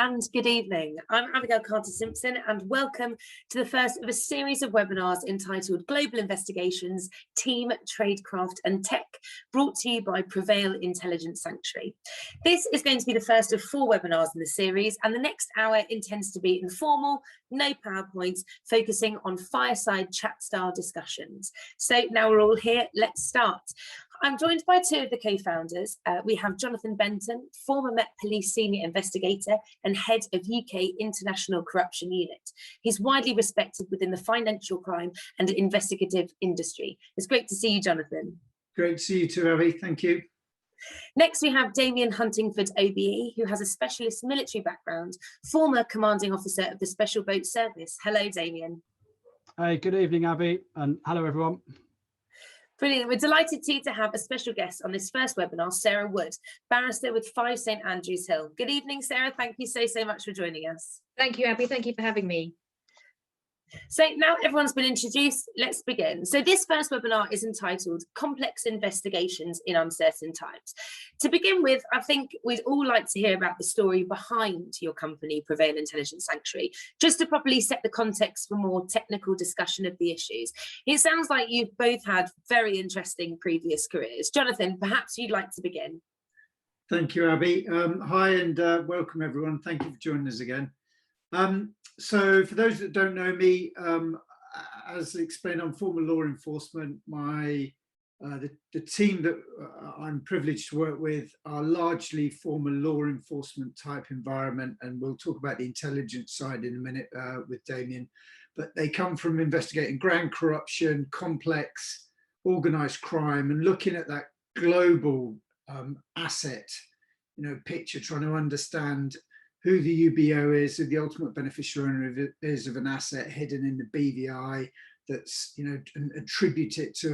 And good evening. I'm Abigail Carter-Simpson and welcome to the first of a series of webinars entitled Global Investigations, Team, Tradecraft and Tech, brought to you by Prevail Intelligence Sanctuary. This is going to be the first of 4 webinars in the series, and the next hour intends to be informal, no PowerPoints, focusing on fireside chat style discussions. So now we're all here, let's start. I'm joined by 2 of the co-founders. We have Jonathan Benton, former Met Police senior investigator and head of UK International Corruption Unit. He's widely respected within the financial crime and investigative industry. It's great to see you, Jonathan. Great to see you too, Abby. Thank you. Next, we have Damian Huntingford OBE, who has a specialist military background, former commanding officer of the Special Boat Service. Hello, Damian. Hey, good evening, Abby, and hello, everyone. Brilliant. We're delighted to have a special guest on this first webinar, Sarah Wood, barrister with 5 St Andrews Hill. Good evening, Sarah. Thank you so much for joining us. Thank you, Abby. Thank you for having me. So now everyone's been introduced, let's begin. So this first webinar is entitled Complex Investigations in Uncertain Times. To begin with, I think we'd all like to hear about the story behind your company, Prevail Intelligence Sanctuary, just to properly set the context for more technical discussion of the issues. It sounds like you've both had very interesting previous careers. Jonathan, perhaps you'd like to begin. Thank you, Abby. Hi and welcome, everyone. Thank you for joining us again. So for those that don't know me, as explained, I'm former law enforcement. The team that I'm privileged to work with are largely former law enforcement type environment, and we'll talk about the intelligence side in a minute with Damian. But they come from investigating grand corruption, complex, organised crime, and looking at that global asset, picture, trying to understand who the UBO is, who the ultimate beneficial owner is of an asset hidden in the BVI that's, attribute it to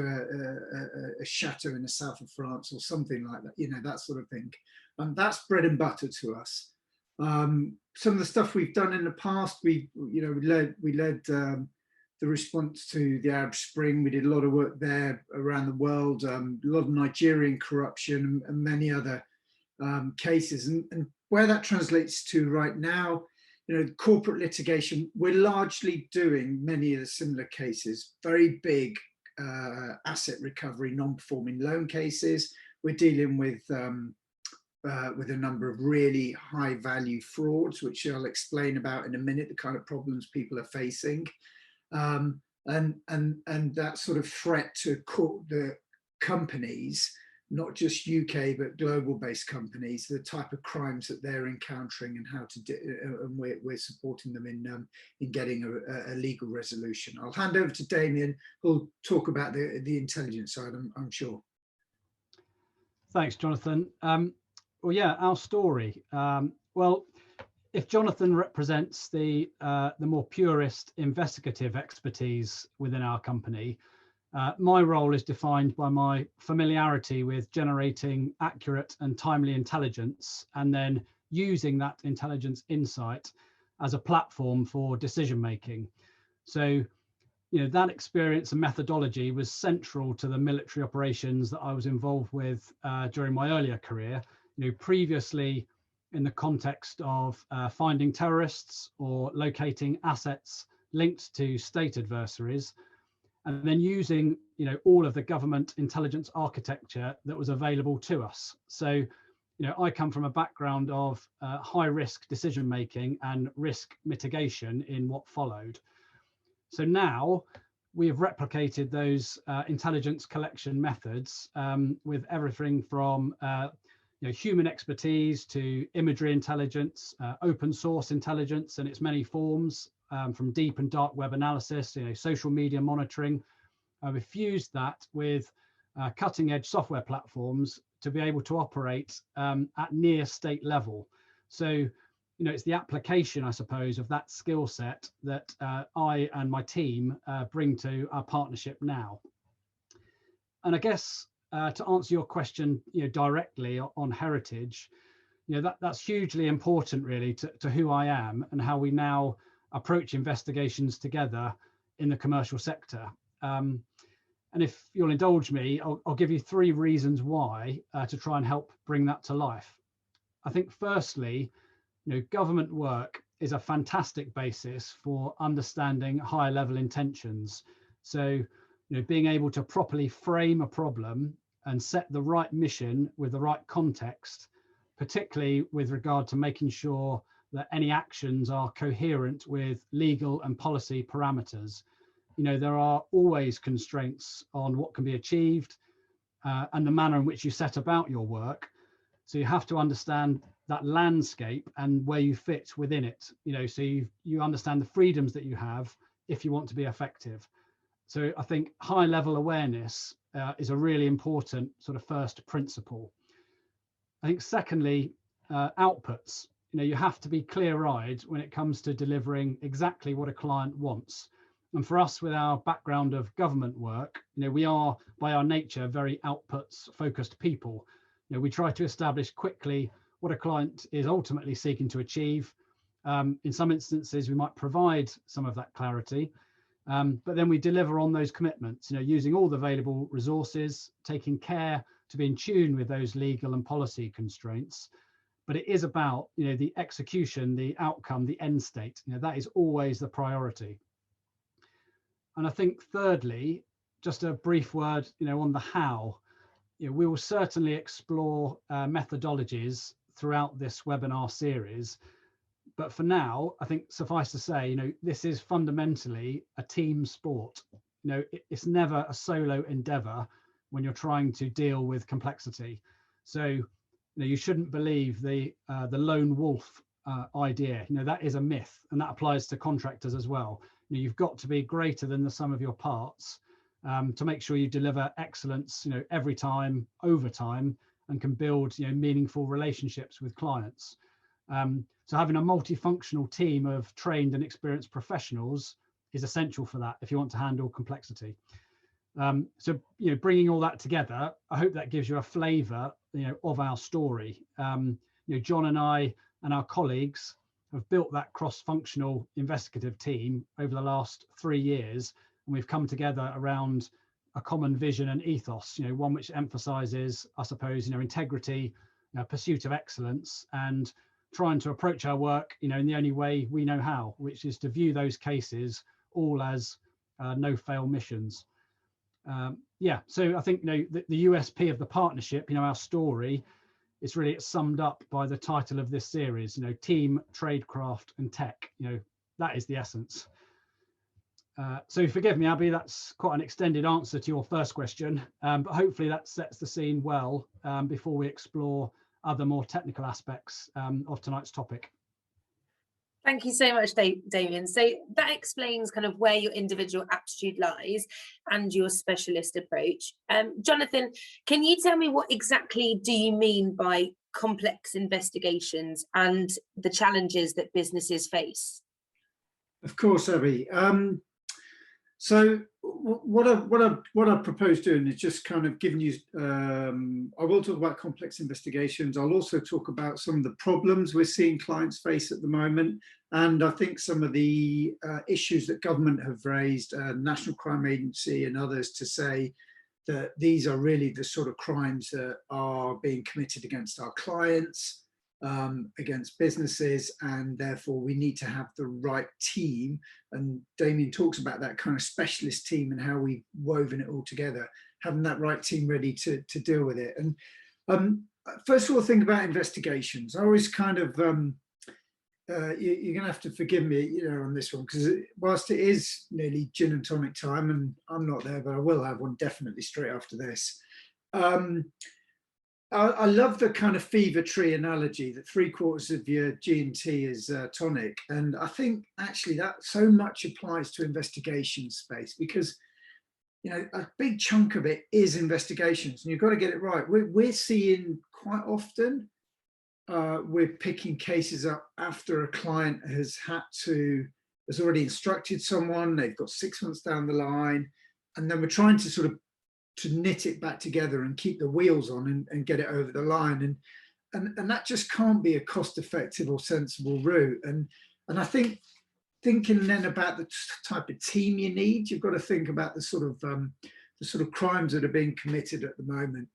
a chateau in the south of France or something like that, that sort of thing. That's bread and butter to us. Some of the stuff we've done in the past, we led the response to the Arab Spring. We did a lot of work there around the world, a lot of Nigerian corruption and many other cases. And where that translates to right now, corporate litigation, we're largely doing many of the similar cases, very big asset recovery, non-performing loan cases. We're dealing with a number of really high value frauds, which I'll explain about in a minute, the kind of problems people are facing. And that sort of threat to the companies, not just UK, but global-based companies, the type of crimes that they're encountering and how to do, and we're supporting them in getting a legal resolution. I'll hand over to Damian, who'll talk about the intelligence side, I'm sure. Thanks, Jonathan. Well, yeah, our story. Well, if Jonathan represents the more purist investigative expertise within our company, my role is defined by my familiarity with generating accurate and timely intelligence and then using that intelligence insight as a platform for decision making. So, that experience and methodology was central to the military operations that I was involved with during my earlier career, previously in the context of finding terrorists or locating assets linked to state adversaries, and then using, all of the government intelligence architecture that was available to us. So, I come from a background of high risk decision making and risk mitigation in what followed. So now we have replicated those intelligence collection methods with everything from human expertise to imagery intelligence, open source intelligence in its many forms, from deep and dark web analysis, social media monitoring. We've fused that with cutting edge software platforms to be able to operate at near state level. So, it's the application, I suppose, of that skill set that I and my team bring to our partnership now. And I guess to answer your question, directly on heritage, that's hugely important really to who I am and how we now approach investigations together in the commercial sector. And if you'll indulge me, I'll give you 3 reasons why to try and help bring that to life. I think firstly, government work is a fantastic basis for understanding higher level intentions. So, being able to properly frame a problem and set the right mission with the right context, particularly with regard to making sure that any actions are coherent with legal and policy parameters. There are always constraints on what can be achieved and the manner in which you set about your work. So you have to understand that landscape and where you fit within it, so you understand the freedoms that you have if you want to be effective. So I think high level awareness is a really important sort of first principle. I think secondly, outputs. You have to be clear-eyed when it comes to delivering exactly what a client wants. And for us, with our background of government work, we are by our nature very outputs focused people. We try to establish quickly what a client is ultimately seeking to achieve. In some instances, we might provide some of that clarity, but then we deliver on those commitments, using all the available resources, taking care to be in tune with those legal and policy constraints. But it is about, the execution, the outcome, the end state. That is always the priority. And I think thirdly, just a brief word, on the how. We will certainly explore methodologies throughout this webinar series. But for now, I think suffice to say, this is fundamentally a team sport. It's never a solo endeavor when you're trying to deal with complexity. So, you shouldn't believe the lone wolf idea. That is a myth, and that applies to contractors as well. You've got to be greater than the sum of your parts to make sure you deliver excellence, every time, over time, and can build, meaningful relationships with clients. So having a multifunctional team of trained and experienced professionals is essential for that if you want to handle complexity. So, bringing all that together, I hope that gives you a flavour, of our story. John and I and our colleagues have built that cross-functional investigative team over the last 3 years, and we've come together around a common vision and ethos, one which emphasises, I suppose, integrity, pursuit of excellence, and trying to approach our work, in the only way we know how, which is to view those cases all as no-fail missions. So I think, the USP of the partnership, our story, it's really summed up by the title of this series, team, tradecraft and tech. That is the essence. So forgive me, Abby, that's quite an extended answer to your first question, but hopefully that sets the scene well before we explore other more technical aspects of tonight's topic. Thank you so much, Damian. So that explains kind of where your individual aptitude lies and your specialist approach. Jonathan, can you tell me what exactly do you mean by complex investigations and the challenges that businesses face? Of course, Abby. So what I propose doing is just kind of giving you, I will talk about complex investigations. I'll also talk about some of the problems we're seeing clients face at the moment. And I think some of the issues that government have raised, National Crime Agency and others, to say that these are really the sort of crimes that are being committed against our clients, against businesses, and therefore we need to have the right team. And Damian talks about that kind of specialist team and how we've woven it all together, having that right team ready to deal with it. And first of all, think about investigations. I always kind of, you're gonna have to forgive me, on this one, because whilst it is nearly gin and tonic time, and I'm not there, but I will have one definitely straight after this. I love the kind of fever tree analogy that 3/4 of your G&T is tonic. And I think actually that so much applies to investigation space, because, a big chunk of it is investigations, and you've got to get it right. We're seeing quite often, we're picking cases up after a client has already instructed someone, they've got 6 months down the line, and then we're trying to sort of to knit it back together and keep the wheels on and get it over the line. And that just can't be a cost-effective or sensible route. And I think thinking then about the type of team you need, you've got to think about the sort of crimes that are being committed at the moment.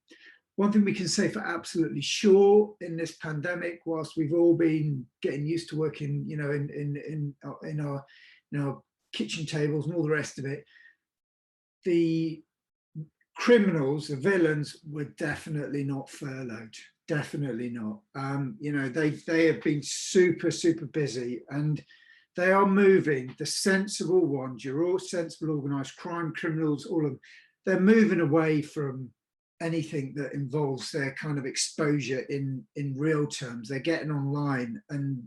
one thing we can say for absolutely sure in this pandemic, whilst we've all been getting used to working, you know, in our kitchen tables and all the rest of it, the criminals, the villains, were definitely not furloughed. Definitely not. You know, they have been super busy, and they are moving. The sensible ones, your all sensible organised crime criminals, all of them, they're moving away from anything that involves their kind of exposure in real terms. They're getting online, and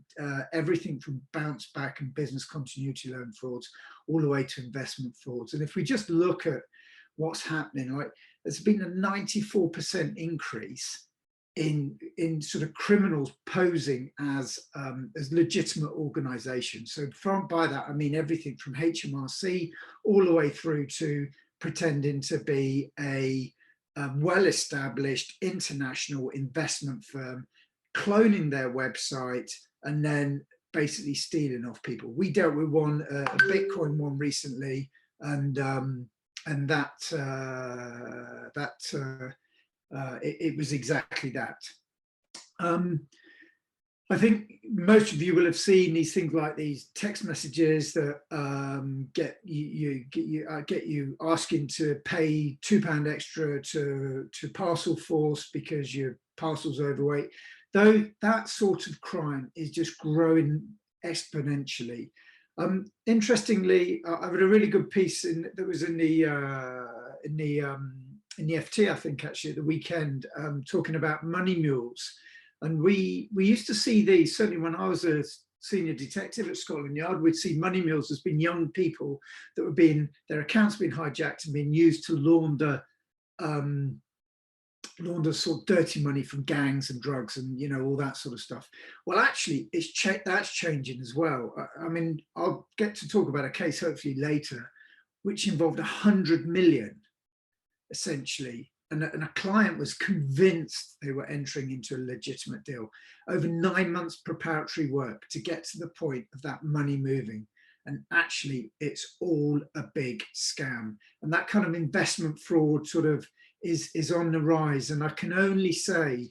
everything from bounce back and business continuity loan frauds all the way to investment frauds. And if we just look at what's happening, like there's been a 94% increase in sort of criminals posing as legitimate organizations. So by that I mean everything from HMRC all the way through to pretending to be a well-established international investment firm, cloning their website, and then basically stealing off people. We dealt with one, a Bitcoin one recently, and it was exactly that. I think most of you will have seen these things like these text messages that get you asking to pay £2 extra to parcel force because your parcel's overweight. Though that sort of crime is just growing exponentially. Interestingly, I read a really good piece that was in the FT, I think, actually at the weekend, talking about money mules. And we used to see these, certainly when I was a senior detective at Scotland Yard, we'd see money mules as being young people that were their accounts being hijacked and being used to launder sort of dirty money from gangs and drugs and, you know, all that sort of stuff. Well, actually, that's changing as well. I mean, I'll get to talk about a case hopefully later, which involved 100 million, essentially. And a client was convinced they were entering into a legitimate deal. Over 9 months preparatory work to get to the point of that money moving. And actually, it's all a big scam. And that kind of investment fraud sort of is on the rise. And I can only say,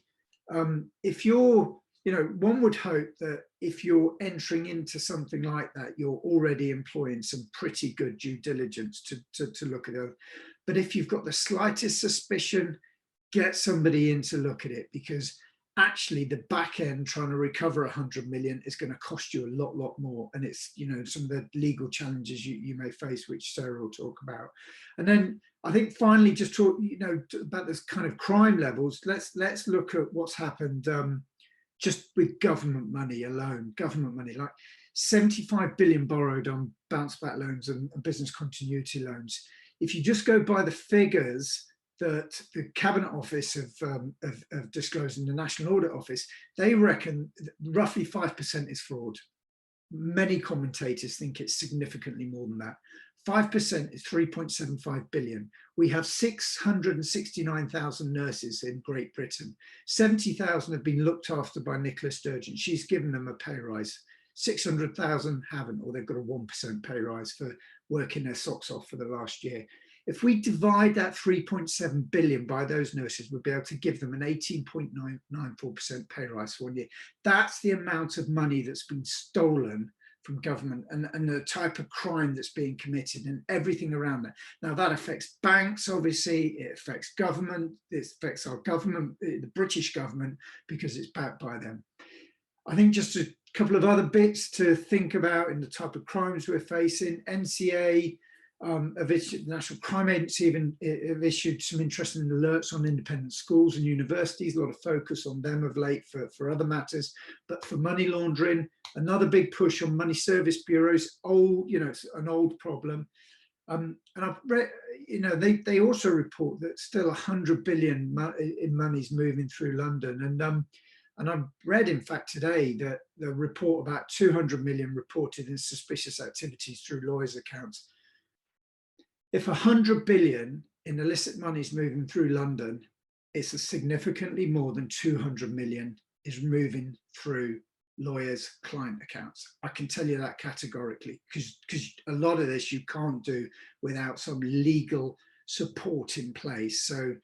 if you're, you know, one would hope that if you're entering into something like that, you're already employing some pretty good due diligence to look at it. But if you've got the slightest suspicion, get somebody in to look at it, because actually the back end trying to recover 100 million is going to cost you a lot more. And it's, you know, some of the legal challenges you may face, which Sarah will talk about. And then I think finally, just talk, you know, about this kind of crime levels. Let's look at what's happened just with government money alone. Government money, like 75 billion borrowed on bounce back loans and business continuity loans. If you just go by the figures that the Cabinet Office have disclosed in the National Audit Office, they reckon roughly 5% is fraud. Many commentators think it's significantly more than that. 5% is 3.75 billion. We have 669,000 nurses in Great Britain. 70,000 have been looked after by Nicola Sturgeon. She's given them a pay rise. 600,000 haven't, or they've got a 1% pay rise for working their socks off for the last year. If we divide that 3.7 billion by those nurses, we'll be able to give them an 18.94% pay rise for 1 year. That's the amount of money that's been stolen from government, and the type of crime that's being committed and everything around that. Now that affects banks, obviously, it affects government, it affects our government, the British government, because it's backed by them. I think just a couple of other bits to think about in the type of crimes we're facing. NCA, the National Crime Agency have issued some interesting alerts on independent schools and universities, a lot of focus on them of late for other matters. But for money laundering, another big push on money service bureaus, old, you know, it's an old problem. And I've read, you know, they also report that still 100 billion in money's moving through London. And I've read, in fact, today that the report about 200 million reported in suspicious activities through lawyers' accounts. If 100 billion in illicit money is moving through London, it's a significantly more than 200 million is moving through lawyers' client accounts. I can tell you that categorically, because a lot of this you can't do without some legal support in place. So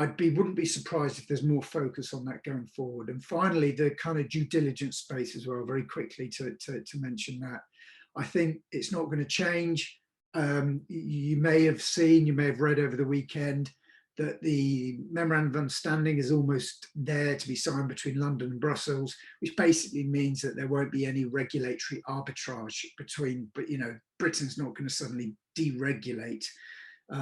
wouldn't be surprised if there's more focus on that going forward. And finally, the kind of due diligence space as well, very quickly to mention that. I think it's not going to change. You may have seen, you may have read over the weekend that the memorandum of understanding is almost there to be signed between London and Brussels, which basically means that there won't be any regulatory arbitrage between, but Britain's not going to suddenly deregulate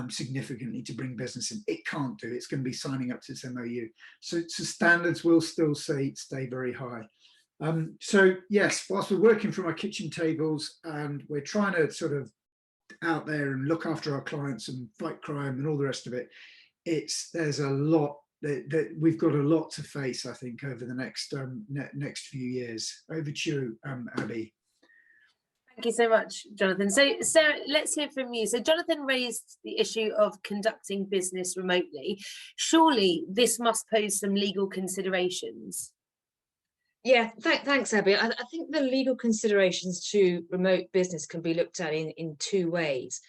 significantly to bring business in. It can't do. It's going to be signing up to its MOU. So standards will still stay very high. So yes, whilst we're working from our kitchen tables and we're trying to sort of out there and look after our clients and fight crime and all the rest of it, there's a lot that we've got a lot to face, I think, over the next few years. Over to you, Abby. Thank you so much, Jonathan. So Sarah, let's hear from you. So Jonathan raised the issue of conducting business remotely. Surely this must pose some legal considerations. Yeah, thanks, Abby. I think the legal considerations to remote business can be looked at in two ways.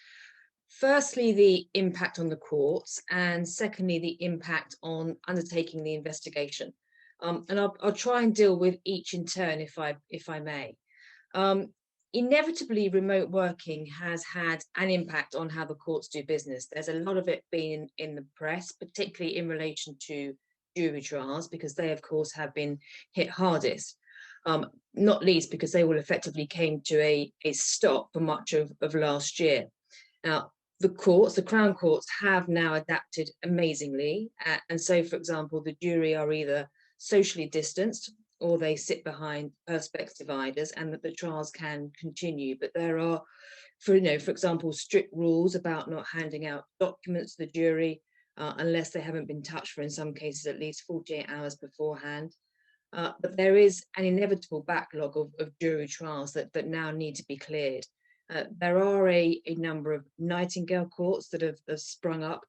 Firstly, the impact on the courts, and secondly, the impact on undertaking the investigation. And I'll try and deal with each in turn, if I may. Inevitably, remote working has had an impact on how the courts do business. There's a lot of it being in the press, particularly in relation to jury trials, because they, of course, have been hit hardest. Not least because they will effectively came to a stop for much of last year. Now, the Crown Courts have now adapted amazingly. And so, for example, the jury are either socially distanced or they sit behind perspex dividers, and that the trials can continue. But there are, for example, strict rules about not handing out documents to the jury unless they haven't been touched for, in some cases, at least 48 hours beforehand. But there is an inevitable backlog of jury trials that now need to be cleared. There are a number of Nightingale courts that have sprung up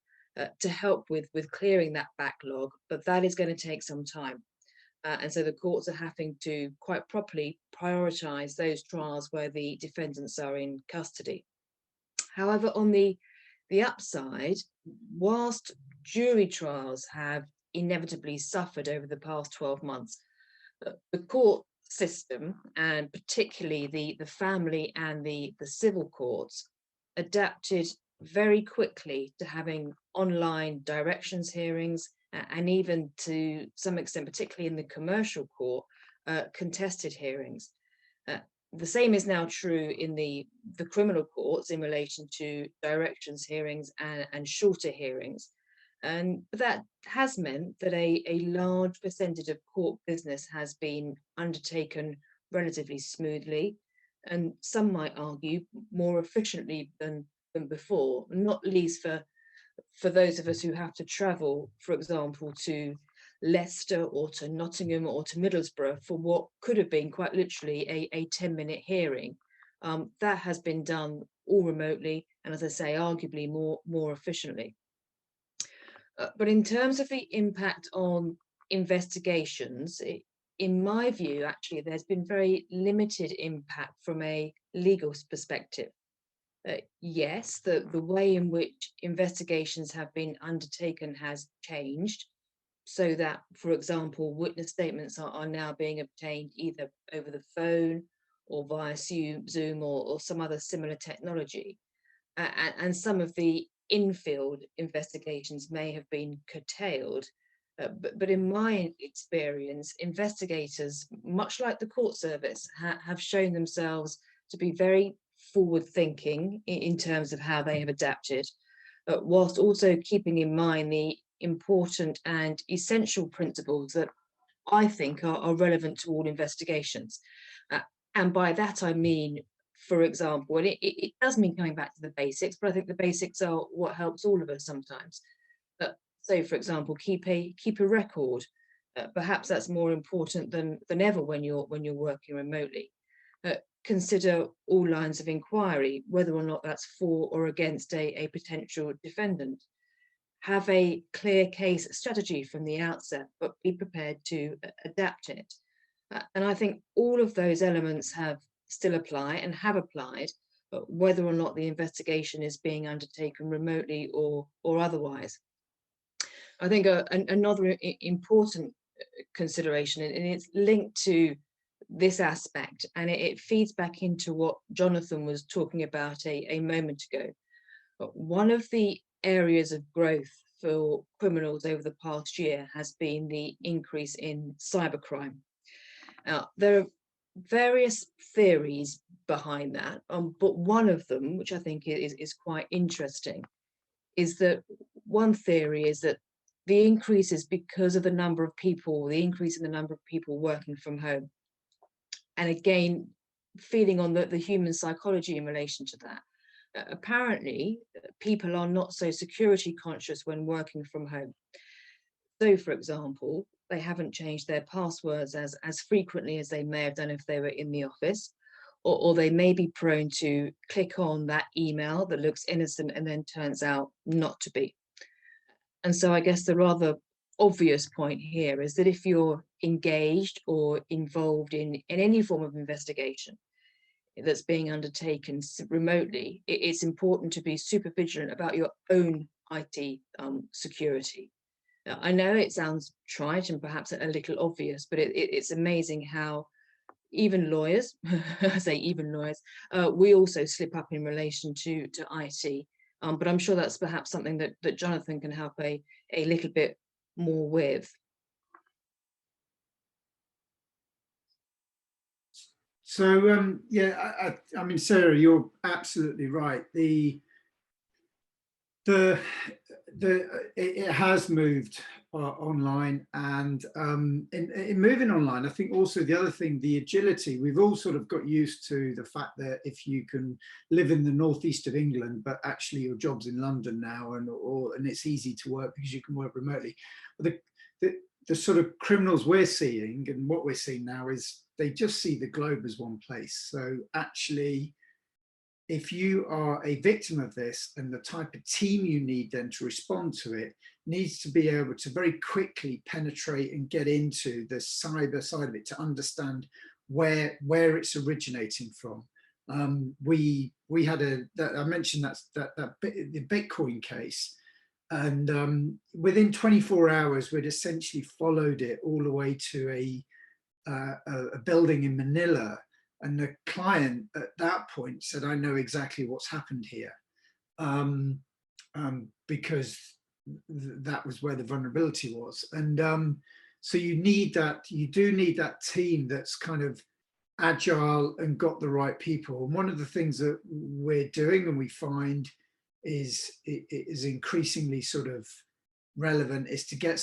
to help with clearing that backlog, but that is going to take some time. And so the courts are having to quite properly prioritise those trials where the defendants are in custody. However, on the upside, whilst jury trials have inevitably suffered over the past 12 months, the court system, and particularly the family and the civil courts, adapted very quickly to having online directions hearings, and even to some extent, particularly in the commercial court, contested hearings. The same is now true in the criminal courts in relation to directions hearings and shorter hearings. And that has meant that a large percentage of court business has been undertaken relatively smoothly, and some might argue more efficiently than before, not least for those of us who have to travel, for example, to Leicester or to Nottingham or to Middlesbrough for what could have been quite literally a 10-minute hearing. That has been done all remotely, and as I say, arguably more efficiently. But in terms of the impact on investigations, in my view, actually, there's been very limited impact from a legal perspective. Yes, the way in which investigations have been undertaken has changed, so that, for example, witness statements are now being obtained either over the phone or via Zoom or some other similar technology. And some of the in-field investigations may have been curtailed. But in my experience, investigators, much like the court service, have shown themselves to be very forward-thinking in terms of how they have adapted, whilst also keeping in mind the important and essential principles that I think are relevant to all investigations. And by that I mean, for example, and it does mean coming back to the basics, but I think the basics are what helps all of us sometimes. So, for example, keep a record. Perhaps that's more important than ever when you're working remotely. Consider all lines of inquiry, whether or not that's for or against a potential defendant. Have a clear case strategy from the outset, but be prepared to adapt it. And I think all of those elements still apply and have applied, but whether or not the investigation is being undertaken remotely or otherwise. I think another important consideration, and it's linked to this aspect, and it feeds back into what Jonathan was talking about a moment ago. But one of the areas of growth for criminals over the past year has been the increase in cybercrime. Now, there are various theories behind that, but one of them, which I think is quite interesting, is that one theory is that the increase is because of the number of people, the increase in the number of people working from home. And again, feeding on the human psychology in relation to that. Apparently, people are not so security conscious when working from home. So, for example, they haven't changed their passwords as frequently as they may have done if they were in the office, or they may be prone to click on that email that looks innocent and then turns out not to be. And so I guess the rather obvious point here is that if you're engaged or involved in any form of investigation that's being undertaken remotely, it's important to be super vigilant about your own IT security. Now, I know it sounds trite and perhaps a little obvious, but it's amazing how even lawyers, I say even lawyers, we also slip up in relation to IT. But I'm sure that's perhaps something that Jonathan can help a little bit more with. So yeah, I mean, Sarah, you're absolutely right. It has moved online, and in moving online, I think also the other thing, the agility. We've all sort of got used to the fact that if you can live in the northeast of England, but actually your job's in London now, and it's easy to work because you can work remotely. But the sort of criminals we're seeing, and what we're seeing now, is they just see the globe as one place. So actually, if you are a victim of this, and the type of team you need then to respond to it needs to be able to very quickly penetrate and get into the cyber side of it to understand where it's originating from. We had I mentioned the Bitcoin case, and within 24 hours we'd essentially followed it all the way to a building in Manila. And the client at that point said, I know exactly what's happened here, because that was where the vulnerability was. And so you do need that team that's kind of agile and got the right people. And one of the things that we're doing, and we find is increasingly sort of relevant, is to get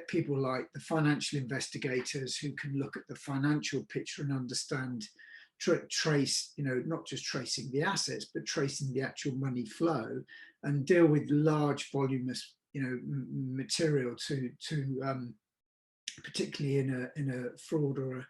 people like the financial investigators who can look at the financial picture and understand, trace, not just tracing the assets, but tracing the actual money flow, and deal with large voluminous, material to particularly in a fraud or a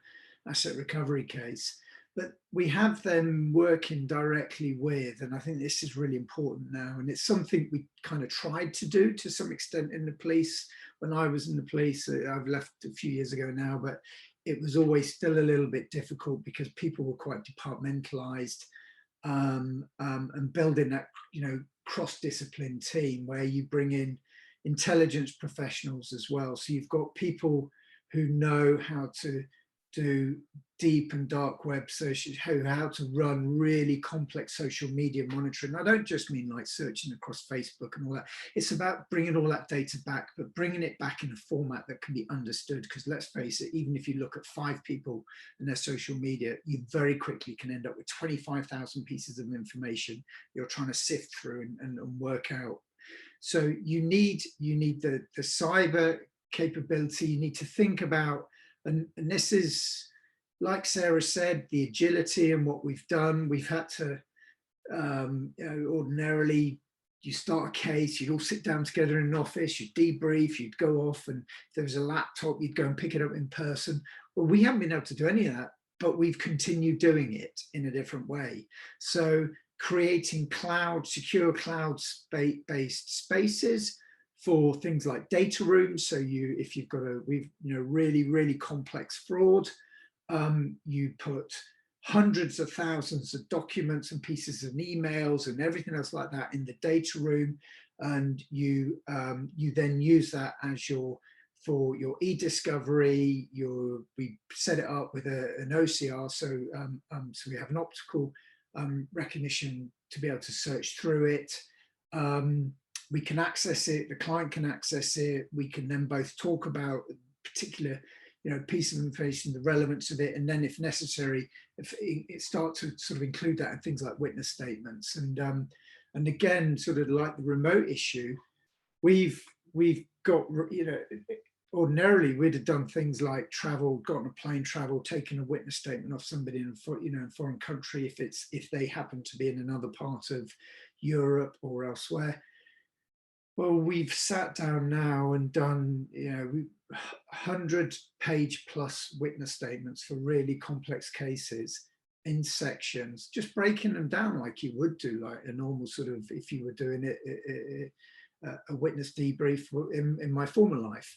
asset recovery case. But we have them working directly with, and I think this is really important now, and it's something we kind of tried to do to some extent in the police. When I was in the police, I've left a few years ago now, but it was always still a little bit difficult because people were quite departmentalized, and building that, cross-discipline team where you bring in intelligence professionals as well. So you've got people who know how to do deep and dark web searches, how to run really complex social media monitoring. I don't just mean like searching across Facebook and all that. It's about bringing all that data back, but bringing it back in a format that can be understood. Because let's face it, even if you look at 5 people and their social media, you very quickly can end up with 25,000 pieces of information you're trying to sift through and work out. So you need the cyber capability. You need to think about, and this is, like Sarah said, the agility and what we've done. We've had to, ordinarily, you start a case, you'd all sit down together in an office, you'd debrief, you'd go off, and if there was a laptop, you'd go and pick it up in person. Well, we haven't been able to do any of that, but we've continued doing it in a different way. So creating secure cloud-based spaces for things like data rooms. So if you've got really, really complex fraud, you put hundreds of thousands of documents and pieces of emails and everything else like that in the data room. and you then use that as for your e-discovery. We set it up with an OCR, so we have an optical recognition to be able to search through it. We can access it, the client can access it, we can then both talk about a particular piece of information, the relevance of it, and then if necessary, if it starts to sort of include that in things like witness statements. And again, sort of like the remote issue, we've got, ordinarily we'd have done things like travel, got on a plane, travel, taken a witness statement off somebody in a foreign country if they happen to be in another part of Europe or elsewhere. Well, we've sat down now and done 100-page plus witness statements for really complex cases in sections, just breaking them down like you would do, like a normal sort of, if you were doing it, a witness debrief in my former life.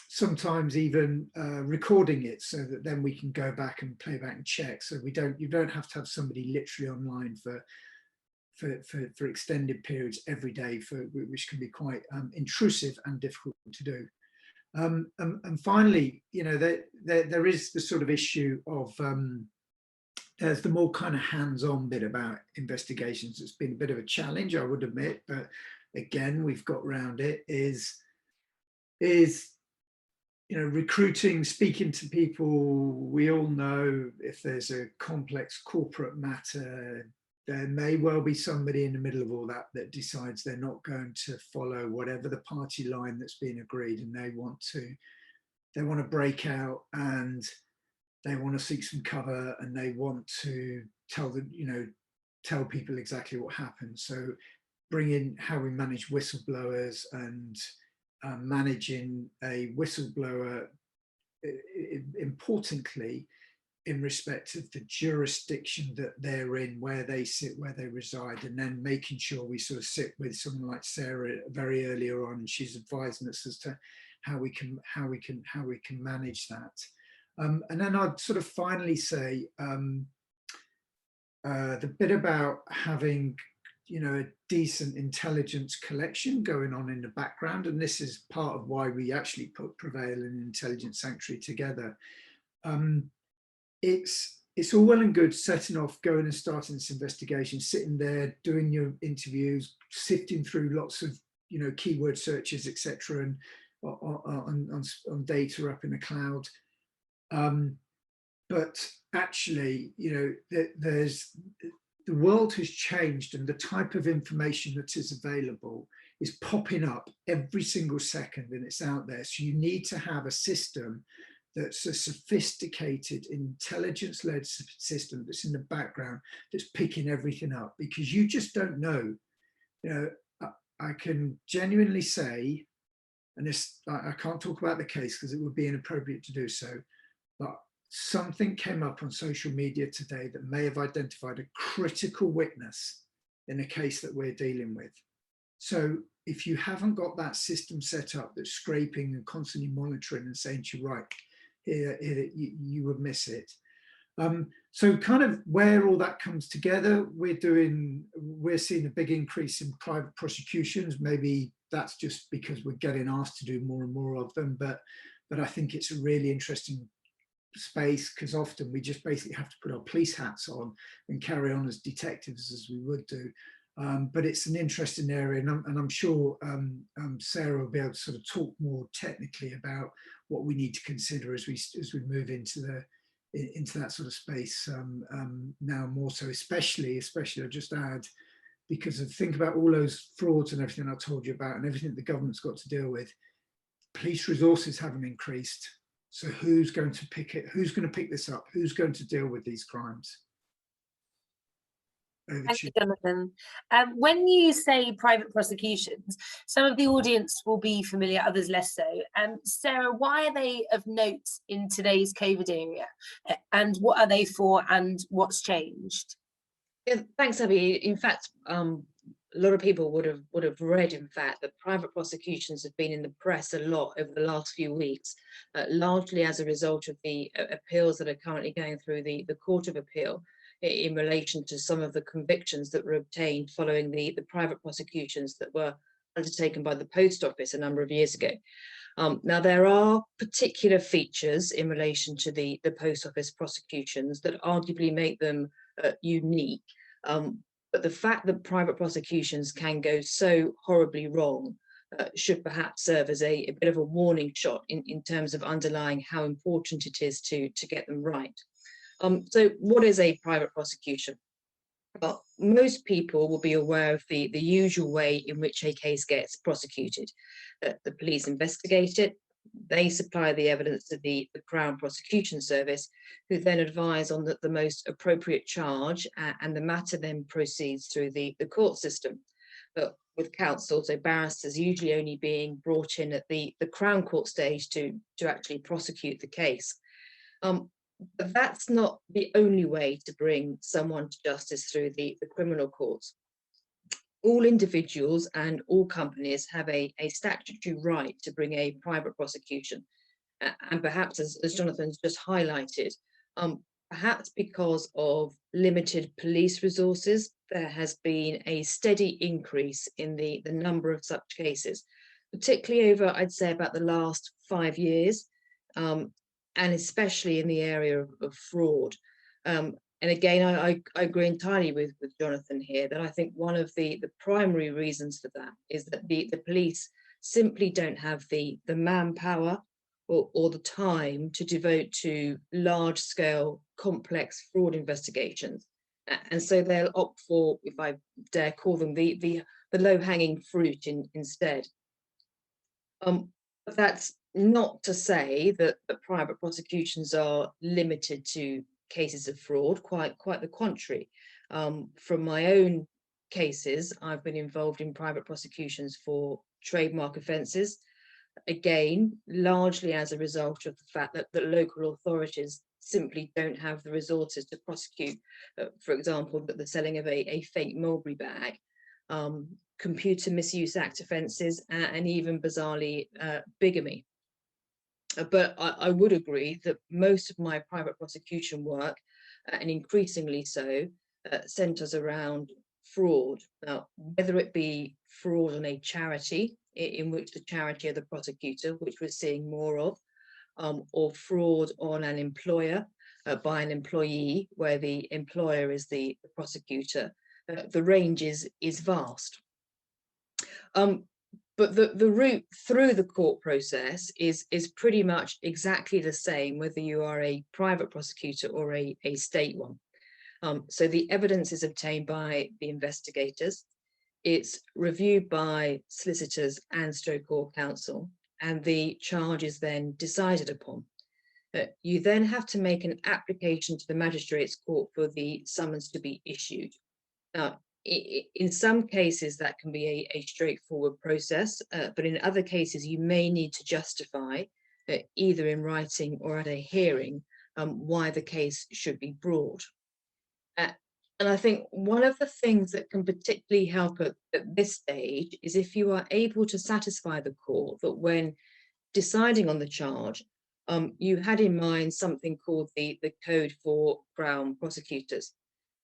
Sometimes even recording it so that then we can go back and play back and check. So you don't have to have somebody literally online for extended periods every day, which can be quite intrusive and difficult to do. And finally, there is the sort of issue of there's the more kind of hands-on bit about investigations. It's been a bit of a challenge, I would admit, but again, we've got around it. Is recruiting, speaking to people. We all know if there's a complex corporate matter, there may well be somebody in the middle of all that decides they're not going to follow whatever the party line that's been agreed, and they want to break out, and they want to seek some cover, and they want to tell people exactly what happened. So bring in how we manage whistleblowers and managing a whistleblower, importantly, in respect of the jurisdiction that they're in, where they sit, where they reside, and then making sure we sort of sit with someone like Sarah very earlier on, and she's advising us as to how we can manage that. And then I'd sort of finally say the bit about having a decent intelligence collection going on in the background, and this is part of why we actually put Prevail and Intelligence Sanctuary together. It's all well and good setting off, going and starting this investigation, sitting there doing your interviews, sifting through lots of keyword searches, etc., and on data up in the cloud. But actually, there's the world has changed, and the type of information that is available is popping up every single second, and it's out there. So you need to have a system that's a sophisticated, intelligence-led system that's in the background, that's picking everything up, because you just don't know. I can genuinely say, and I can't talk about the case because it would be inappropriate to do so, but something came up on social media today that may have identified a critical witness in a case that we're dealing with. So if you haven't got that system set up that's scraping and constantly monitoring and saying to you, right, here you would miss it. So kind of where all that comes together, we're seeing a big increase in private prosecutions. Maybe that's just because we're getting asked to do more and more of them, but I think it's a really interesting space, because often we just basically have to put our police hats on and carry on as detectives as we would do. But it's an interesting area, and I'm sure Sarah will be able to sort of talk more technically about what we need to consider as we move into that sort of space now more so, especially I'll just add, because think about all those frauds and everything I told you about and everything the government's got to deal with. Police resources haven't increased. So who's going to pick it? Who's going to pick this up? Who's going to deal with these crimes? Thank you, Jonathan. When you say private prosecutions, some of the audience will be familiar, others less so. Sarah, why are they of note in today's COVID era? And what are they for, and what's changed? Yeah, thanks, Abby. In fact, a lot of people would have read, in fact, that private prosecutions have been in the press a lot over the last few weeks, largely as a result of the appeals that are currently going through the Court of Appeal in relation to some of the convictions that were obtained following the private prosecutions that were undertaken by the Post Office a number of years ago. Now, there are particular features in relation to the Post Office prosecutions that arguably make them unique. But the fact that private prosecutions can go so horribly wrong should perhaps serve as a bit of a warning shot in terms of underlying how important it is to get them right. So what is a private prosecution? Well, most people will be aware of the usual way in which a case gets prosecuted. The police investigate it, they supply the evidence to the Crown Prosecution Service, who then advise on the most appropriate charge, and the matter then proceeds through the court system. But with counsel, so barristers usually only being brought in at the Crown Court stage to actually prosecute the case. But that's not the only way to bring someone to justice through the criminal courts. All individuals and all companies have a statutory right to bring a private prosecution. And perhaps, as Jonathan's just highlighted, perhaps because of limited police resources, there has been a steady increase in the number of such cases, particularly over, I'd say, about the last 5 years. And especially in the area of fraud. And again, I agree entirely with Jonathan here that I think one of the primary reasons for that is that the police simply don't have the manpower or the time to devote to large-scale, complex fraud investigations. And so they'll opt for, if I dare call them, the low-hanging fruit instead. But that's not to say that private prosecutions are limited to cases of fraud, quite the contrary. From my own cases, I've been involved in private prosecutions for trademark offences, again, largely as a result of the fact that the local authorities simply don't have the resources to prosecute, for example, the selling of a fake mulberry bag, Computer Misuse Act offences, and even bizarrely bigamy. But I would agree that most of my private prosecution work, and increasingly so, centres around fraud. Now, whether it be fraud on a charity, in which the charity are the prosecutor, which we're seeing more of, or fraud on an employer by an employee, where the employer is the prosecutor, the range is vast. But the route through the court process is pretty much exactly the same, whether you are a private prosecutor or a state one. So the evidence is obtained by the investigators, it's reviewed by solicitors and stroke court counsel, and the charge is then decided upon. You then have to make an application to the magistrate's court for the summons to be issued. Now, in some cases, that can be a straightforward process, but in other cases, you may need to justify, either in writing or at a hearing, why the case should be brought. And I think one of the things that can particularly help at this stage is if you are able to satisfy the court that when deciding on the charge, you had in mind something called the Code for Crown Prosecutors.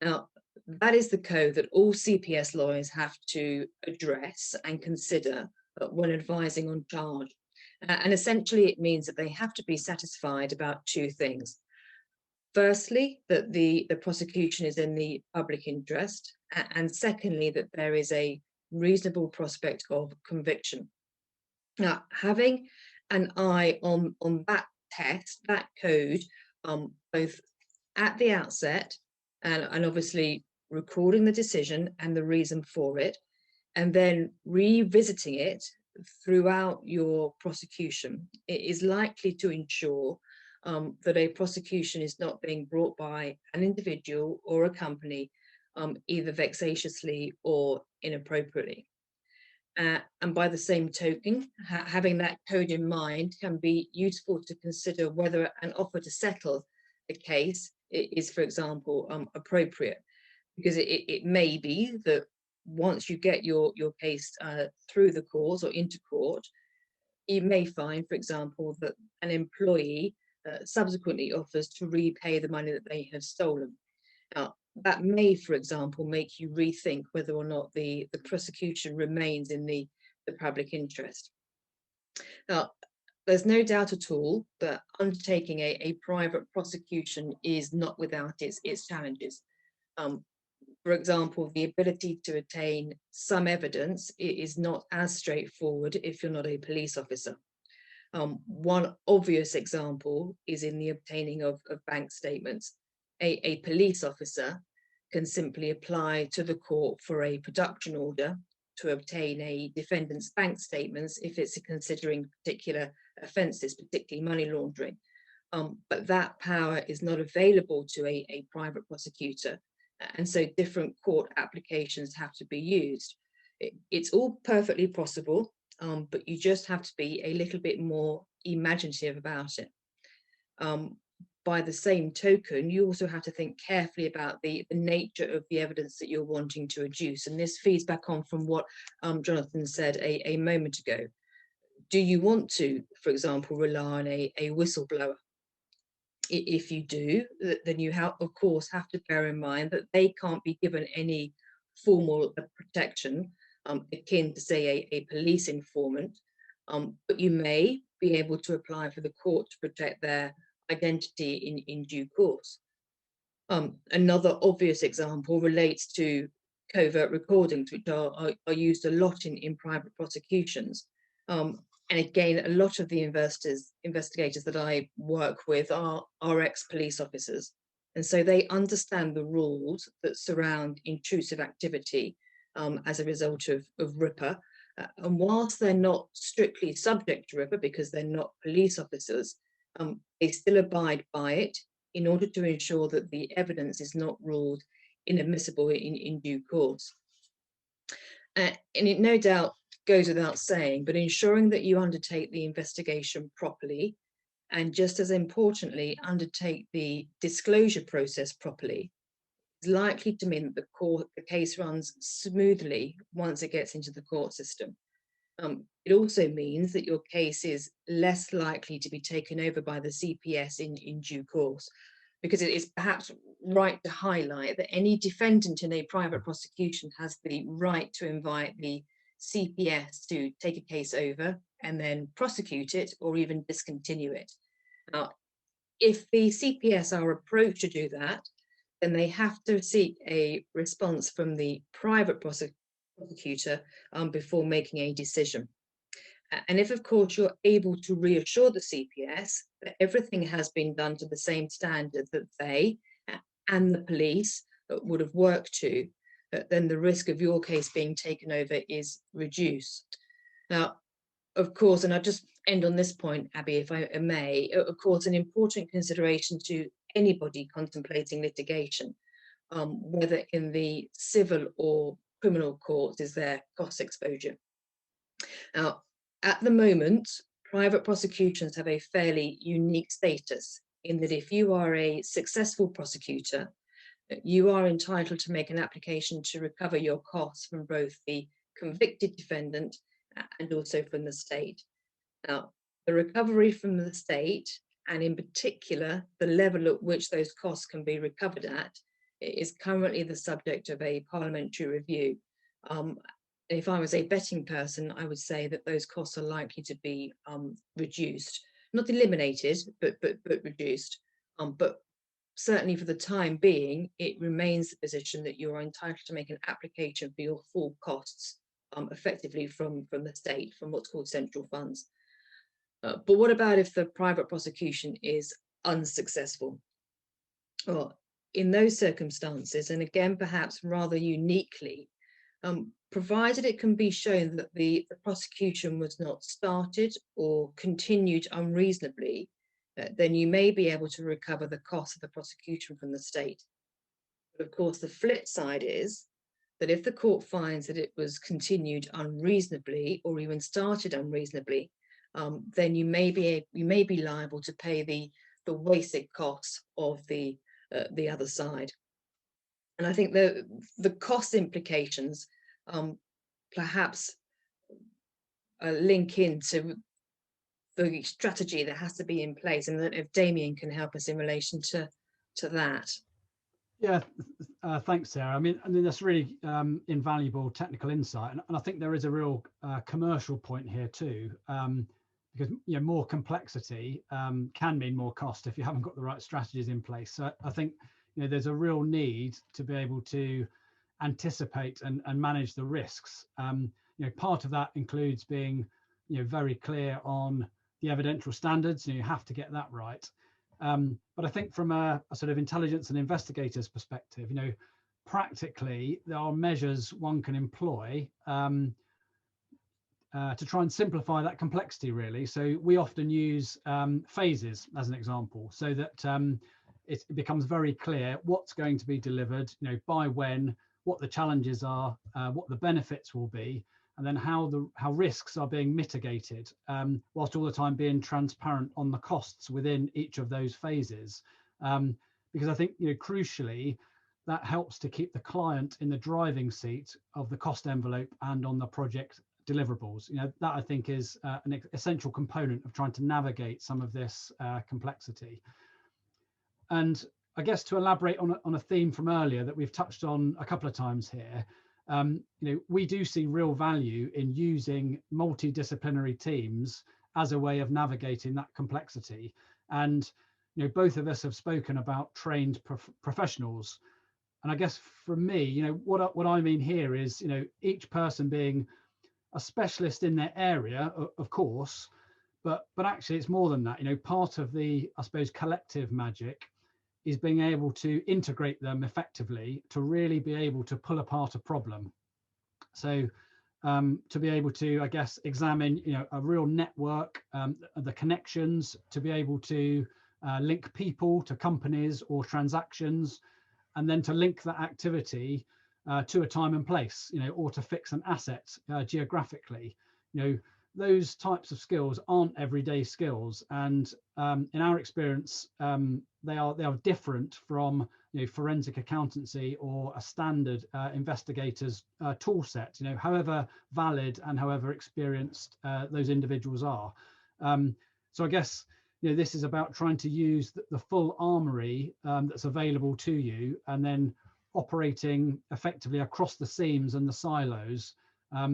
Now, that is the code that all CPS lawyers have to address and consider when advising on charge. And essentially, it means that they have to be satisfied about two things. Firstly, that the prosecution is in the public interest, and secondly, that there is a reasonable prospect of conviction. Now, having an eye on that test, that code, both at the outset and obviously recording the decision and the reason for it, and then revisiting it throughout your prosecution, it is likely to ensure that a prosecution is not being brought by an individual or a company either vexatiously or inappropriately. And by the same token, having that code in mind can be useful to consider whether an offer to settle a case is, for example, appropriate, because it may be that once you get your case through the courts or into court, you may find, for example, that an employee subsequently offers to repay the money that they have stolen. Now, that may, for example, make you rethink whether or not the prosecution remains in the public interest. Now, there's no doubt at all that undertaking a private prosecution is not without its challenges. For example, the ability to attain some evidence is not as straightforward if you're not a police officer. One obvious example is in the obtaining of bank statements. A police officer can simply apply to the court for a production order to obtain a defendant's bank statements if it's considering particular offences, particularly money laundering. But that power is not available to a private prosecutor. And so different court applications have to be used. It's all perfectly possible, but you just have to be a little bit more imaginative about it. By the same token, you also have to think carefully about the nature of the evidence that you're wanting to adduce. And this feeds back on from what Jonathan said a moment ago. Do you want to, for example, rely on a whistleblower? If you do, then you of course have to bear in mind that they can't be given any formal protection akin to, say, a police informant, but you may be able to apply for the court to protect their identity in due course. Another obvious example relates to covert recordings, which are used a lot in private prosecutions. And again, a lot of the investigators that I work with are ex-police officers. And so they understand the rules that surround intrusive activity as a result of RIPA. And whilst they're not strictly subject to RIPA because they're not police officers, they still abide by it in order to ensure that the evidence is not ruled inadmissible in due course. And it no doubt goes without saying, but ensuring that you undertake the investigation properly, and just as importantly, undertake the disclosure process properly, is likely to mean that the case runs smoothly once it gets into the court system. It also means that your case is less likely to be taken over by the CPS in due course, because it is perhaps right to highlight that any defendant in a private prosecution has the right to invite the CPS to take a case over and then prosecute it or even discontinue it. Now, if the CPS are approached to do that, then they have to seek a response from the private prosecutor before making a decision. And if, of course, you're able to reassure the CPS that everything has been done to the same standard that they and the police would have worked to, then the risk of your case being taken over is reduced. Now, of course, and I'll just end on this point, Abby, if I may, of course, an important consideration to anybody contemplating litigation, whether in the civil or criminal courts, is their cost exposure. Now, at the moment, private prosecutions have a fairly unique status in that if you are a successful prosecutor, you are entitled to make an application to recover your costs from both the convicted defendant and also from the state. Now, the recovery from the state, and in particular, the level at which those costs can be recovered at, is currently the subject of a parliamentary review. If I was a betting person, I would say that those costs are likely to be reduced, not eliminated, but reduced. But certainly for the time being, it remains the position that you are entitled to make an application for your full costs, effectively from the state, from what's called central funds. But what about if the private prosecution is unsuccessful? Well, in those circumstances, and again, perhaps rather uniquely, provided it can be shown that the prosecution was not started or continued unreasonably, then you may be able to recover the cost of the prosecution from the state. But of course, the flip side is that if the court finds that it was continued unreasonably or even started unreasonably, then you may be liable to pay the wasted costs of the other side. And I think the cost implications perhaps link into the strategy that has to be in place, and that if Damian can help us in relation to that. Yeah, thanks, Sarah. I mean that's really invaluable technical insight, and I think there is a real commercial point here too, because more complexity can mean more cost if you haven't got the right strategies in place. So I think there's a real need to be able to anticipate and manage the risks. Part of that includes being very clear on the evidential standards. You have to get that right. But I think from a sort of intelligence and investigators perspective, practically there are measures one can employ to try and simplify that complexity, really. So we often use phases as an example, so that it becomes very clear what's going to be delivered, by when, what the challenges are, what the benefits will be, and then how risks are being mitigated, whilst all the time being transparent on the costs within each of those phases. Because I think, crucially, that helps to keep the client in the driving seat of the cost envelope and on the project deliverables. That I think is an essential component of trying to navigate some of this complexity. And I guess to elaborate on a theme from earlier that we've touched on a couple of times here, we do see real value in using multidisciplinary teams as a way of navigating that complexity. And both of us have spoken about trained professionals. And I guess for me, what I mean here is, each person being a specialist in their area, of course, but actually it's more than that. Part of the, I suppose, collective magic is being able to integrate them effectively to really be able to pull apart a problem. So to be able to, I guess, examine, a real network, the connections, to be able to link people to companies or transactions, and then to link that activity to a time and place, or to fix an asset geographically. Those types of skills aren't everyday skills, and in our experience, they are different from forensic accountancy or a standard investigator's tool set. However valid and however experienced those individuals are. So I guess this is about trying to use the full armory that's available to you, and then operating effectively across the seams and the silos.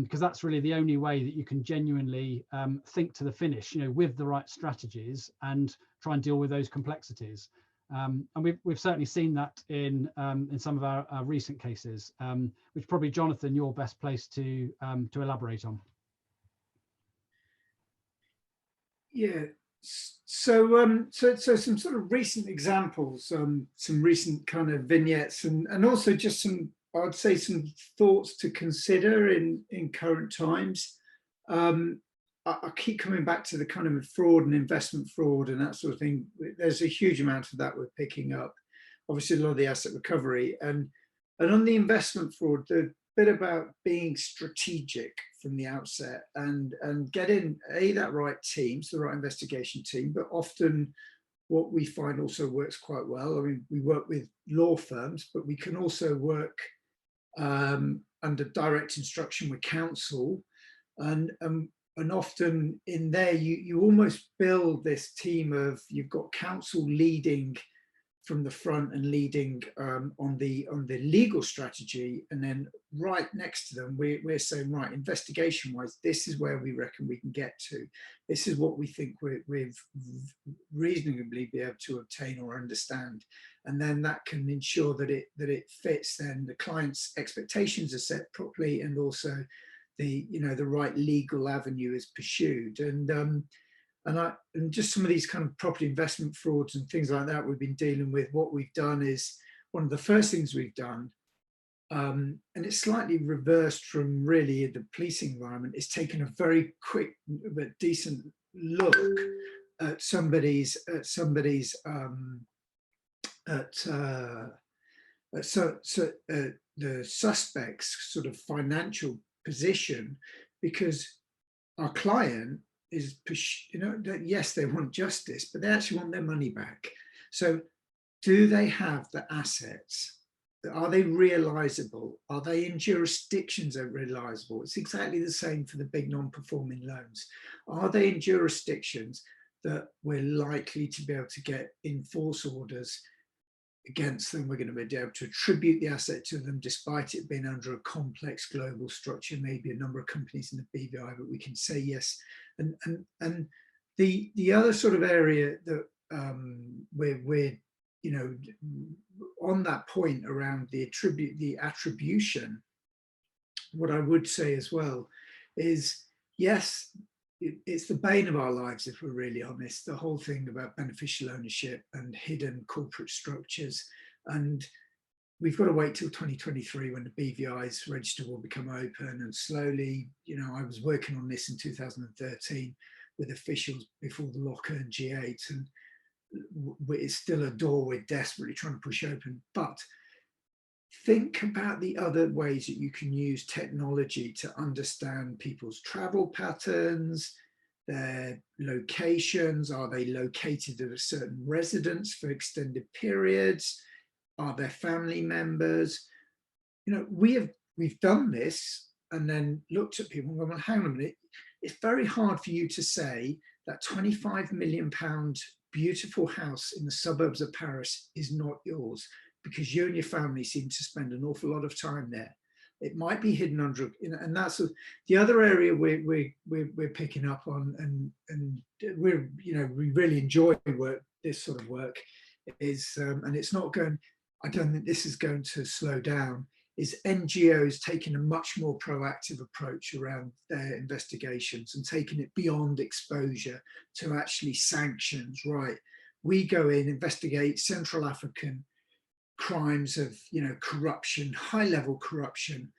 Because that's really the only way that you can genuinely think to the finish, with the right strategies and try and deal with those complexities. And we've certainly seen that in some of our recent cases, which probably, Jonathan, you're best placed to elaborate on. Yeah. So some sort of recent examples, some recent kind of vignettes, and also just some, I'd say, some thoughts to consider in current times. I keep coming back to the kind of fraud and investment fraud and that sort of thing. There's a huge amount of that we're picking up. Obviously, a lot of the asset recovery, and on the investment fraud, the bit about being strategic from the outset and getting that right team, so the right investigation team. But often, what we find also works quite well. I mean, we work with law firms, but we can also work under direct instruction with counsel, and often in there you almost build this team of, you've got counsel leading from the front and leading on the legal strategy, and then right next to them we're saying, right, investigation wise, this is where we reckon we can get to, this is what we think we've reasonably be able to obtain or understand, and then that can ensure that it fits, then the client's expectations are set properly, and also the the right legal avenue is pursued. And just some of these kind of property investment frauds and things like that we've been dealing with, what we've done is, one of the first things we've done, and it's slightly reversed from really the policing environment, is taken a very quick but decent look at the suspect's sort of financial position, because our client is, yes, they want justice, but they actually want their money back. So do they have the assets? Are they realizable? Are they in jurisdictions that are realizable? It's exactly the same for the big non-performing loans. Are they in jurisdictions that we're likely to be able to get enforce orders against them. We're going to be able to attribute the asset to them, despite it being under a complex global structure, maybe a number of companies in the BVI, but we can say yes. And the other sort of area that we're you know, on that point around the attribution, what I would say as well is, yes, it's the bane of our lives, if we're really honest, the whole thing about beneficial ownership and hidden corporate structures. And we've got to wait till 2023 when the BVI's register will become open, and slowly, you know, I was working on this in 2013 with officials before the locker and G8, and it's still a door we're desperately trying to push open. But think about the other ways that you can use technology to understand people's travel patterns, their locations. Are they located at a certain residence for extended periods? Are there family members? You know, we've done this and then looked at people and gone, well, hang on a minute. It's very hard for you to say that £25 million beautiful house in the suburbs of Paris is not yours, because you and your family seem to spend an awful lot of time there. It might be hidden under, and that's the other area we're picking up on, and we're, you know, we really enjoy this sort of work is, and it's not going, I don't think this is going to slow down, is NGOs taking a much more proactive approach around their investigations and taking it beyond exposure to actually sanctions. Right, we go in, investigate Central African crimes of, you know, corruption, high-level corruption,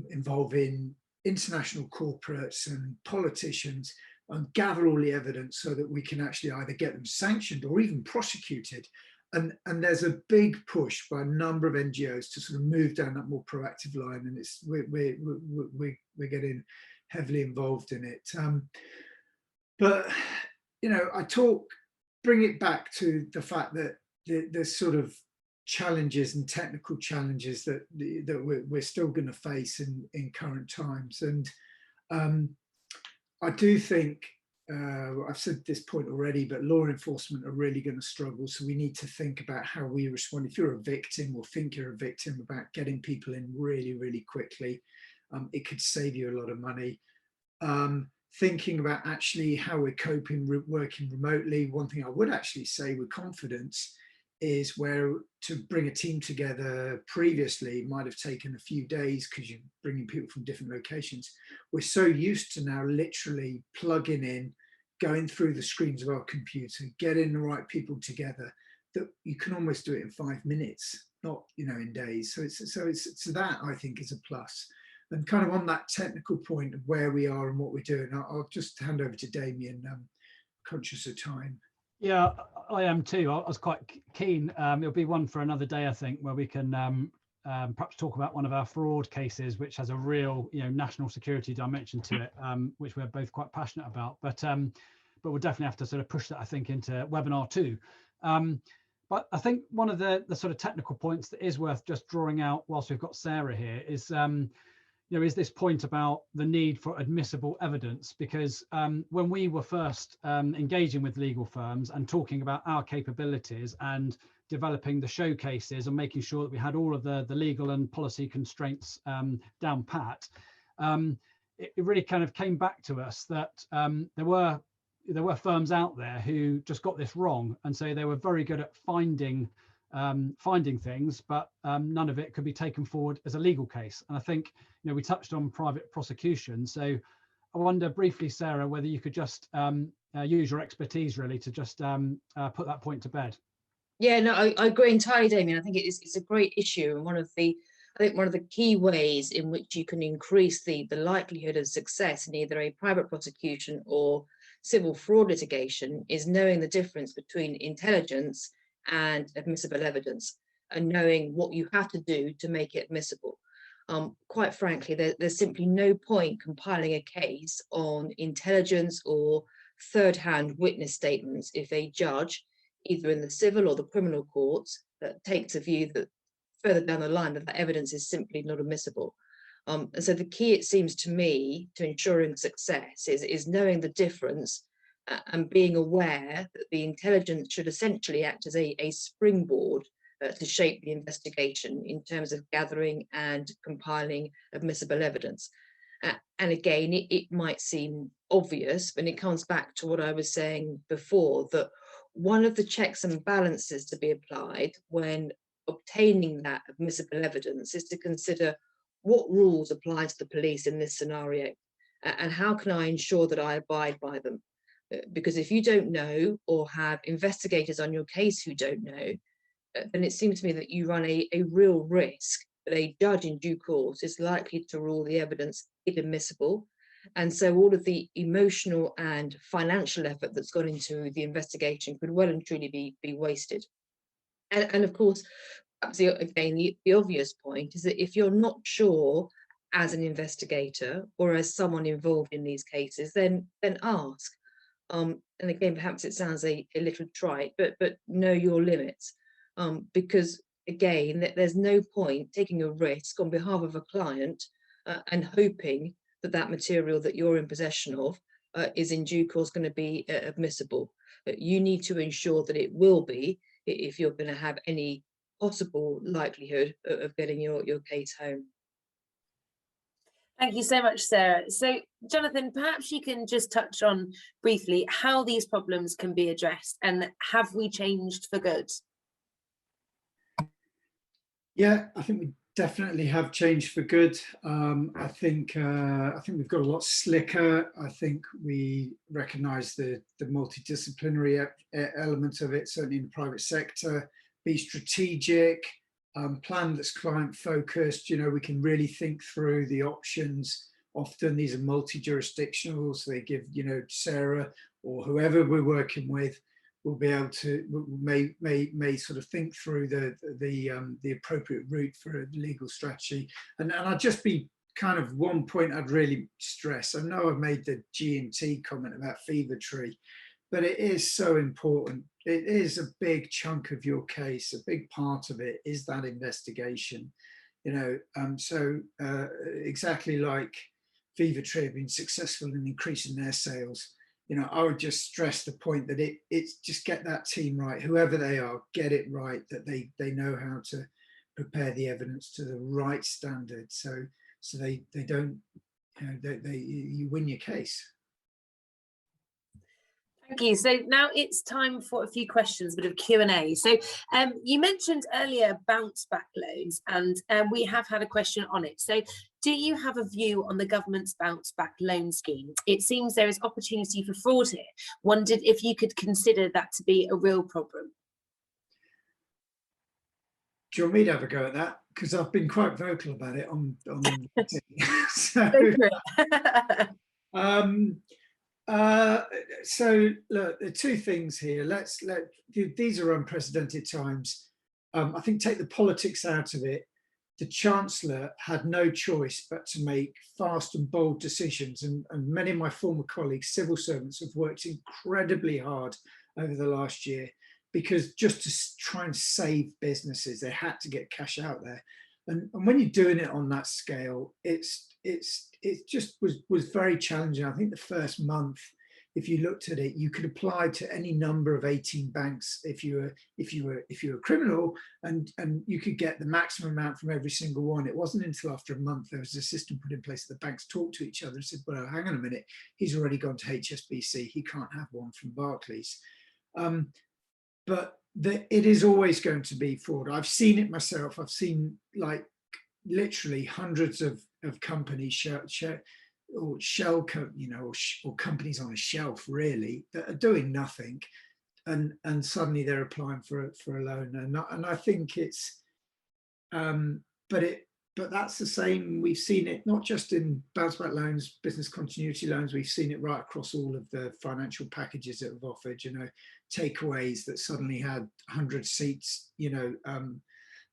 involving international corporates and politicians, and gather all the evidence so that we can actually either get them sanctioned or even prosecuted. And there's a big push by a number of NGOs to sort of move down that more proactive line, and it's we're getting heavily involved in it. But you know, bring it back to the fact that there's sort of challenges and technical challenges that we're still going to face in current times. And I do think, I've said this point already, but law enforcement are really going to struggle. So we need to think about how we respond. If you're a victim or think you're a victim, about getting people in really, really quickly. It could save you a lot of money. Thinking about actually how we're coping, working remotely. One thing I would actually say with confidence is where to bring a team together previously might have taken a few days because you're bringing people from different locations. We're so used to now literally plugging in, going through the screens of our computer, getting the right people together, that you can almost do it in 5 minutes, not, you know, in days. So that I think is a plus. And kind of on that technical point of where we are and what we're doing, I'll just hand over to Damian, conscious of time. Yeah, I am too. I was quite keen. It'll be one for another day, I think, where we can perhaps talk about one of our fraud cases, which has a real, you know, national security dimension to it, which we're both quite passionate about. But we'll definitely have to sort of push that, I think, into webinar 2. But I think one of the sort of technical points that is worth just drawing out whilst we've got Sarah here is, you know, is this point about the need for admissible evidence, because when we were first engaging with legal firms and talking about our capabilities and developing the showcases and making sure that we had all of the legal and policy constraints down pat, it really kind of came back to us that there were firms out there who just got this wrong, and so they were very good at finding things, but none of it could be taken forward as a legal case. And I think, you know, we touched on private prosecution. So I wonder briefly, Sarah, whether you could just use your expertise really to just put that point to bed. Yeah, no, I agree entirely, Damian. I think it's a great issue, and one of the key ways in which you can increase the likelihood of success in either a private prosecution or civil fraud litigation is knowing the difference between intelligence and admissible evidence, and knowing what you have to do to make it admissible. Quite frankly, there's simply no point compiling a case on intelligence or third-hand witness statements if a judge, either in the civil or the criminal courts, that takes a view that further down the line that evidence is simply not admissible. And so the key, it seems to me, to ensuring success is knowing the difference and being aware that the intelligence should essentially act as a springboard to shape the investigation in terms of gathering and compiling admissible evidence. And again, it might seem obvious, but it comes back to what I was saying before, that one of the checks and balances to be applied when obtaining that admissible evidence is to consider what rules apply to the police in this scenario, and how can I ensure that I abide by them? Because if you don't know, or have investigators on your case who don't know, then it seems to me that you run a real risk that a judge in due course is likely to rule the evidence inadmissible. And so all of the emotional and financial effort that's gone into the investigation could well and truly be wasted. And of course, perhaps again, the obvious point is that if you're not sure as an investigator or as someone involved in these cases, then ask. And again, perhaps it sounds a little trite, but know your limits. Because again, there's no point taking a risk on behalf of a client and hoping that material that you're in possession of is in due course going to be admissible. You need to ensure that it will be, if you're going to have any possible likelihood of getting your case home. Thank you so much, Sarah. So, Jonathan, perhaps you can just touch on briefly how these problems can be addressed, and have we changed for good? Yeah, I think we definitely have changed for good. I think we've got a lot slicker. I think we recognise the multidisciplinary element of it, certainly in the private sector. Be strategic, plan that's client focused. You know, we can really think through the options. Often these are multi-jurisdictional, so they give, you know, Sarah or whoever we're working with will be able to may sort of think through the appropriate route for a legal strategy. And I'd just be kind of one point I'd really stress. I know I've made the G&T comment about fever tree, but it is so important. It is a big chunk of your case. A big part of it is that investigation, you know. Exactly like Fever Tree have been successful in increasing their sales. You know, I would just stress the point that it's just get that team right, whoever they are, get it right, that they know how to prepare the evidence to the right standard, so they don't, you know, you win your case. Thank you. So now it's time for a few questions, a bit of Q&A. So you mentioned earlier bounce back loans, and we have had a question on it. So do you have a view on the government's bounce back loan scheme? It seems there is opportunity for fraud here. Wondered if you could consider that to be a real problem. Do you want me to have a go at that? Because I've been quite vocal about it on so, so look, there are two things here. These are unprecedented times. I think take the politics out of it. The Chancellor had no choice but to make fast and bold decisions, and many of my former colleagues, civil servants, have worked incredibly hard over the last year, because just to try and save businesses, they had to get cash out there. And when you're doing it on that scale, it just was very challenging. I think the first month, if you looked at it, you could apply to any number of 18 banks if you were a criminal, and you could get the maximum amount from every single one. It wasn't until after a month there was a system put in place that the banks talked to each other and said, well, hang on a minute, he's already gone to HSBC, he can't have one from Barclays. But it is always going to be fraud. I've seen it myself. I've seen, like, literally hundreds of companies or companies on a shelf, really, that are doing nothing, and suddenly they're applying for a loan. And I think it's but that's the same. We've seen it not just in bounce back loans, business continuity loans. We've seen it right across all of the financial packages that have offered, you know, takeaways that suddenly had 100 seats, you know,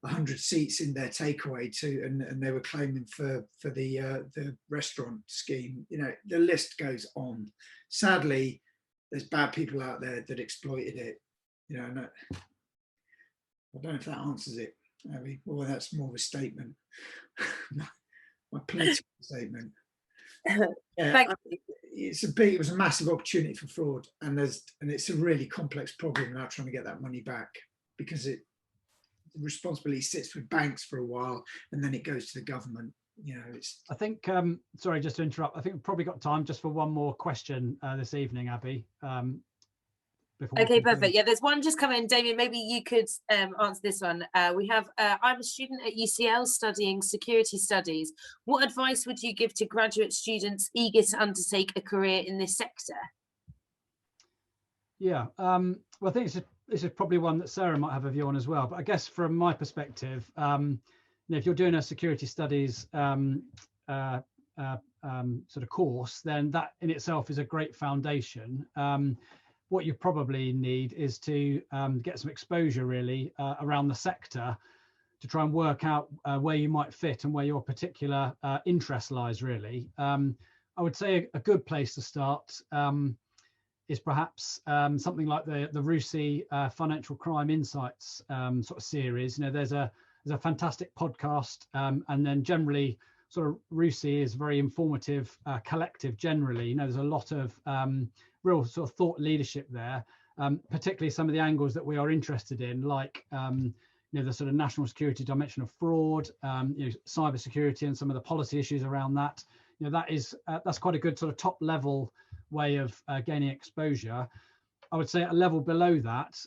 100 seats in their takeaway too, and they were claiming for the restaurant scheme. You know, the list goes on. Sadly, there's bad people out there that exploited it. You know, and I don't know if that answers it. Well, that's more of a statement. my political statement. Yeah, it was a massive opportunity for fraud, and it's a really complex problem now trying to get that money back, because responsibility sits with banks for a while, and then it goes to the government. You know, it's. I think, sorry, just to interrupt, I think we've probably got time just for one more question this evening, Abby. Okay, perfect. Yeah, there's one just come in. Damian, maybe you could answer this one. We have, I'm a student at UCL studying security studies. What advice would you give to graduate students eager to undertake a career in this sector? Yeah, well, I think this is probably one that Sarah might have a view on as well. But I guess from my perspective, if you're doing a security studies sort of course, then that in itself is a great foundation. What you probably need is to get some exposure really around the sector to try and work out where you might fit and where your particular interest lies really. I would say a good place to start is perhaps something like the RUSI Financial Crime Insights sort of series. You know, there's a fantastic podcast, and then generally sort of RUSI is very informative collective generally. You know, there's a lot of real sort of thought leadership there, particularly some of the angles that we are interested in, like you know, the sort of national security dimension of fraud, you know, cyber security and some of the policy issues around that. You know, that's quite a good sort of top level way of gaining exposure. I would say at a level below that,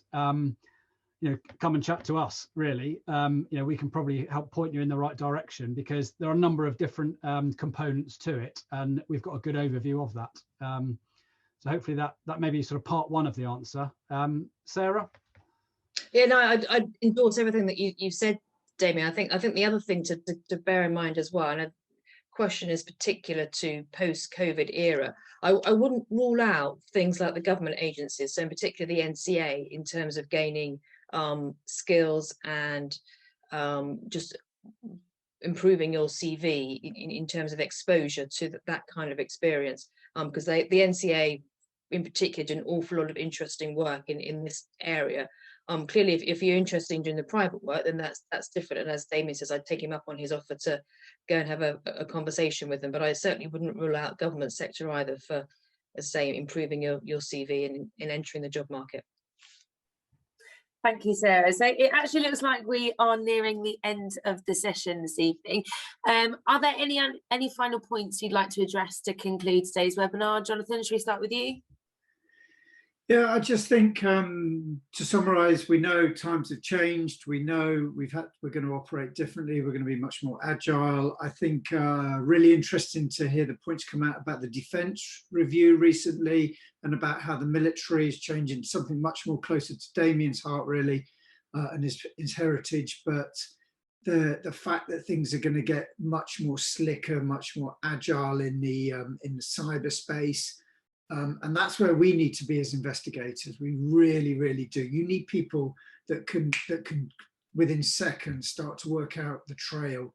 you know, come and chat to us really. You know, we can probably help point you in the right direction because there are a number of different components to it, and we've got a good overview of that. So hopefully that may be sort of part one of the answer. Sarah? Yeah, no, I endorse everything that you said, Damian. I think the other thing to bear in mind as well, and a question is particular to post-COVID era, I wouldn't rule out things like the government agencies, so in particular the NCA, in terms of gaining skills and just improving your CV in terms of exposure to that kind of experience, because the NCA in particular do an awful lot of interesting work in this area. Clearly, if you're interested in doing the private work, then that's different. And as Damian says, I'd take him up on his offer to go and have a conversation with them. But I certainly wouldn't rule out government sector either for, as I say, improving your CV and in entering the job market. Thank you, Sarah. So it actually looks like we are nearing the end of the session this evening. Are there any final points you'd like to address to conclude today's webinar? Jonathan, should we start with you? Yeah, I just think to summarise, we know times have changed. We know we're going to operate differently. We're going to be much more agile. I think really interesting to hear the points come out about the defence review recently and about how the military is changing, something much more closer to Damian's heart really and his heritage. But the fact that things are going to get much more slicker, much more agile in the cyberspace. And that's where we need to be as investigators. We really, really do. You need people that can within seconds start to work out the trail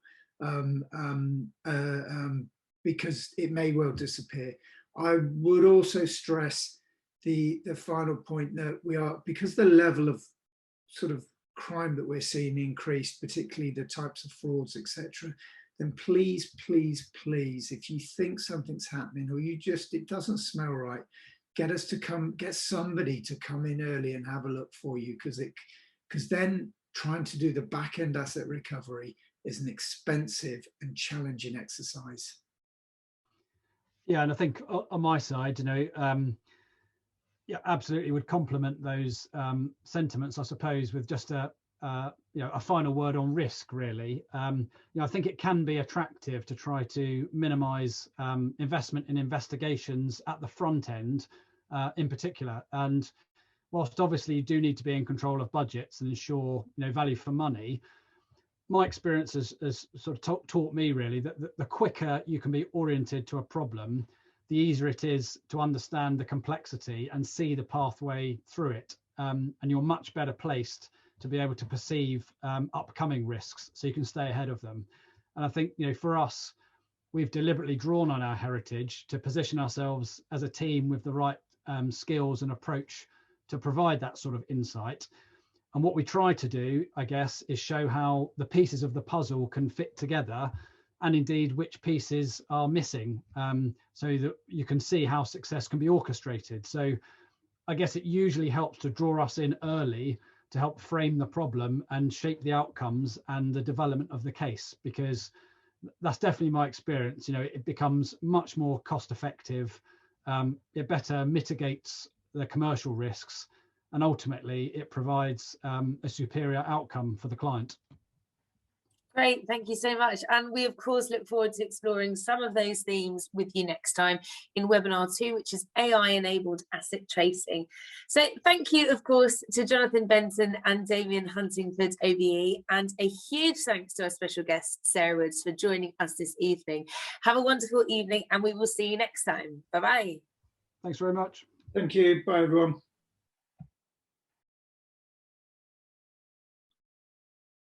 because it may well disappear. I would also stress the final point that we are, because the level of sort of crime that we're seeing increased, particularly the types of frauds, etc., then please, please, please, if you think something's happening or it doesn't smell right, get somebody to come in early and have a look for you, because then trying to do the back end asset recovery is an expensive and challenging exercise. Yeah, and I think on my side, you know, yeah, absolutely would complement those sentiments, I suppose, with just you know, a final word on risk, really. You know, I think it can be attractive to try to minimise investment in investigations at the front end, in particular. And whilst obviously you do need to be in control of budgets and ensure, you know, value for money, my experience has sort of taught me really that the quicker you can be oriented to a problem, the easier it is to understand the complexity and see the pathway through it. And you're much better placed to be able to perceive upcoming risks so you can stay ahead of them. And I think, you know, for us, we've deliberately drawn on our heritage to position ourselves as a team with the right skills and approach to provide that sort of insight. And what we try to do, I guess, is show how the pieces of the puzzle can fit together and indeed which pieces are missing, so that you can see how success can be orchestrated. So I guess it usually helps to draw us in early to help frame the problem and shape the outcomes and the development of the case, because that's definitely my experience. You know, it becomes much more cost effective, it better mitigates the commercial risks, and ultimately it provides a superior outcome for the client. Great, thank you so much. And we of course look forward to exploring some of those themes with you next time in webinar 2, which is AI enabled asset tracing. So thank you of course to Jonathan Benton and Damian Huntingford OBE, and a huge thanks to our special guest Sarah Woods for joining us this evening. Have a wonderful evening and we will see you next time. Bye bye. Thanks very much. Thank you. Bye everyone.